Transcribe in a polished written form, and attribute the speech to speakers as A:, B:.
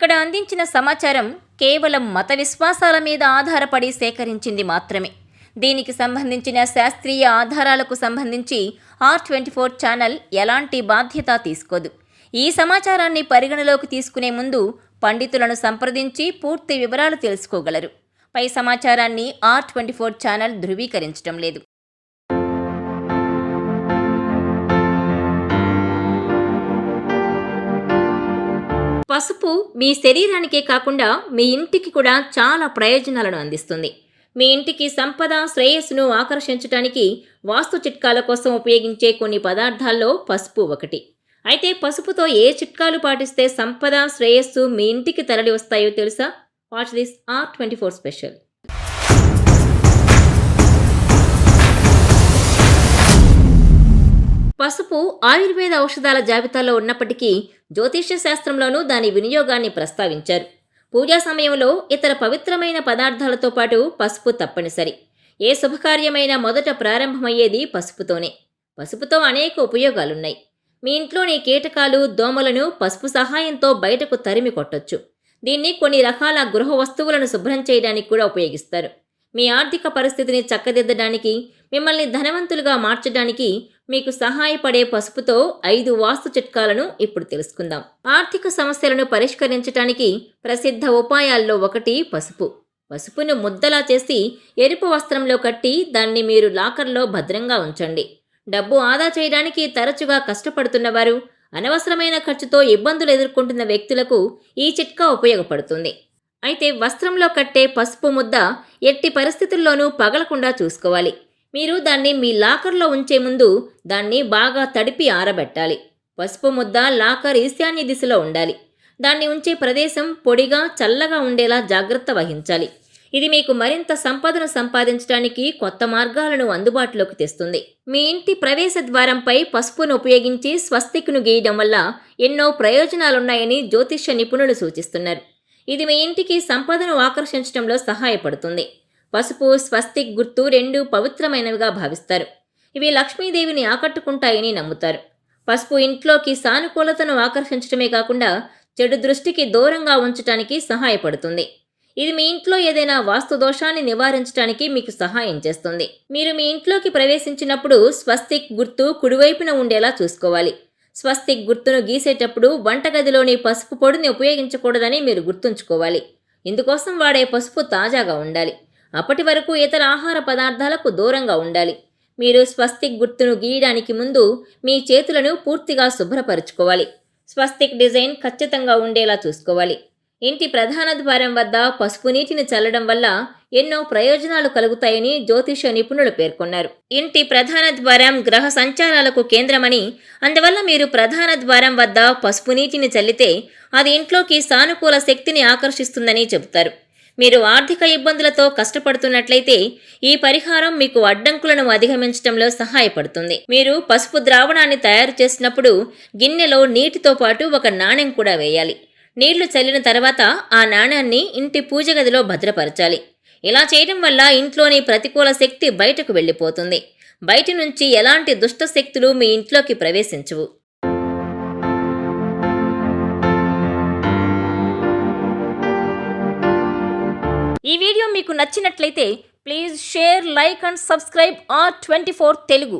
A: ఇక్కడ అందించిన సమాచారం కేవలం మత విశ్వాసాల మీద ఆధారపడి సేకరించింది మాత్రమే. దీనికి సంబంధించిన శాస్త్రీయ ఆధారాలకు సంబంధించి R24 ఛానల్ ఎలాంటి బాధ్యత తీసుకోదు. ఈ సమాచారాన్ని పరిగణలోకి తీసుకునే ముందు పండితులను సంప్రదించి పూర్తి వివరాలు తెలుసుకోగలరు. పై సమాచారాన్ని R24 ఛానల్ ధృవీకరించడం లేదు. పసుపు మీ శరీరానికే కాకుండా మీ ఇంటికి కూడా చాలా ప్రయోజనాలను అందిస్తుంది. మీ ఇంటికి సంపద, శ్రేయస్సును ఆకర్షించడానికి వాస్తు చిట్కాల కోసం ఉపయోగించే కొన్ని పదార్థాల్లో పసుపు ఒకటి. అయితే పసుపుతో ఏ చిట్కాలు పాటిస్తే సంపద, శ్రేయస్సు మీ ఇంటికి తరలి వస్తాయో తెలుసా? Watch this R24 special. పసుపు ఆయుర్వేద ఔషధాల జాబితాలో ఉన్నప్పటికీ జ్యోతిష్య శాస్త్రంలోనూ దాని వినియోగాన్ని ప్రస్తావించారు. పూజా సమయంలో ఇతర పవిత్రమైన పదార్థాలతో పాటు పసుపు తప్పనిసరి. ఏ శుభకార్యమైనా మొదట ప్రారంభమయ్యేది పసుపుతోనే. పసుపుతో అనేక ఉపయోగాలున్నాయి. మీ ఇంట్లోని కీటకాలు, దోమలను పసుపు సహాయంతో బయటకు తరిమి కొట్టొచ్చు. దీన్ని కొన్ని రకాల గృహ వస్తువులను శుభ్రం చేయడానికి కూడా ఉపయోగిస్తారు. మీ ఆర్థిక పరిస్థితిని చక్కదిద్దడానికి, మిమ్మల్ని ధనవంతులుగా మార్చడానికి మీకు సహాయపడే పసుపుతో 5 వాస్తు చిట్కాలను ఇప్పుడు తెలుసుకుందాం. ఆర్థిక సమస్యలను పరిష్కరించడానికి ప్రసిద్ధ ఉపాయాల్లో ఒకటి పసుపు. పసుపును ముద్దలా చేసి ఎరుపు వస్త్రంలో కట్టి దాన్ని మీరు లాకర్లో భద్రంగా ఉంచండి. డబ్బు ఆదా చేయడానికి తరచుగా కష్టపడుతున్నవారు, అనవసరమైన ఖర్చుతో ఇబ్బందులు ఎదుర్కొంటున్న వ్యక్తులకు ఈ చిట్కా ఉపయోగపడుతుంది. అయితే వస్త్రంలో కట్టే పసుపు ముద్ద ఎట్టి పరిస్థితుల్లోనూ పగలకుండా చూసుకోవాలి. మీరు దాన్ని మీ లాకర్లో ఉంచే ముందు దాన్ని బాగా తడిపి ఆరబెట్టాలి. పసుపు ముద్ద లాకర్ ఈశాన్య దిశలో ఉండాలి. దాన్ని ఉంచే ప్రదేశం పొడిగా, చల్లగా ఉండేలా జాగ్రత్త వహించాలి. ఇది మీకు మరింత సంపదను సంపాదించడానికి కొత్త మార్గాలను అందుబాటులోకి తెస్తుంది. మీ ఇంటి ప్రవేశ ద్వారంపై పసుపును ఉపయోగించి స్వస్తిక్ను గీయడం వల్ల ఎన్నో ప్రయోజనాలున్నాయని జ్యోతిష్య నిపుణులు సూచిస్తున్నారు. ఇది మీ ఇంటికి సంపదను ఆకర్షించడంలో సహాయపడుతుంది. పసుపు, స్వస్తిక్ గుర్తు రెండూ పవిత్రమైనవిగా భావిస్తారు. ఇవి లక్ష్మీదేవిని ఆకట్టుకుంటాయని నమ్ముతారు. పసుపు ఇంట్లోకి సానుకూలతను ఆకర్షించడమే కాకుండా చెడు దృష్టికి దూరంగా ఉంచడానికి సహాయపడుతుంది. ఇది మీ ఇంట్లో ఏదైనా వాస్తు దోషాన్ని నివారించడానికి మీకు సహాయం చేస్తుంది. మీరు మీ ఇంట్లోకి ప్రవేశించినప్పుడు స్వస్తిక్ గుర్తు కుడివైపున ఉండేలా చూసుకోవాలి. స్వస్తిక్ గుర్తును గీసేటప్పుడు వంటగదిలోని పసుపు పొడిని ఉపయోగించకూడదని మీరు గుర్తుంచుకోవాలి. ఇందుకోసం వాడే పసుపు తాజాగా ఉండాలి. అప్పటి వరకు ఇతర ఆహార పదార్థాలకు దూరంగా ఉండాలి. మీరు స్వస్తిక్ గుర్తును గీయడానికి ముందు మీ చేతులను పూర్తిగా శుభ్రపరచుకోవాలి. స్వస్తిక్ డిజైన్ ఖచ్చితంగా ఉండేలా చూసుకోవాలి. ఇంటి ప్రధాన ద్వారం వద్ద పసుపు నీటిని చల్లడం వల్ల ఎన్నో ప్రయోజనాలు కలుగుతాయని జ్యోతిష నిపుణులు పేర్కొన్నారు. ఇంటి ప్రధాన ద్వారం గ్రహ సంచారాలకు కేంద్రమని, అందువల్ల మీరు ప్రధాన ద్వారం వద్ద పసుపు నీటిని చల్లితే అది ఇంట్లోకి సానుకూల శక్తిని ఆకర్షిస్తుందని చెబుతారు. మీరు ఆర్థిక ఇబ్బందులతో కష్టపడుతున్నట్లయితే ఈ పరిహారం మీకు అడ్డంకులను అధిగమించడంలో సహాయపడుతుంది. మీరు పసుపు ద్రావణాన్ని తయారు చేసినప్పుడు గిన్నెలో నీటితో పాటు ఒక నాణెం కూడా వేయాలి. నీళ్లు చల్లిన తర్వాత ఆ నాణ్యాన్ని ఇంటి పూజ గదిలో భద్రపరచాలి. ఇలా చేయడం వల్ల ఇంట్లోని ప్రతికూల శక్తి బయటకు వెళ్ళిపోతుంది. బయటి నుంచి ఎలాంటి దుష్ట శక్తులు మీ ఇంట్లోకి ప్రవేశించవు. ఈ వీడియో మీకు నచ్చినట్లయితే please share, like and subscribe R24 Telugu.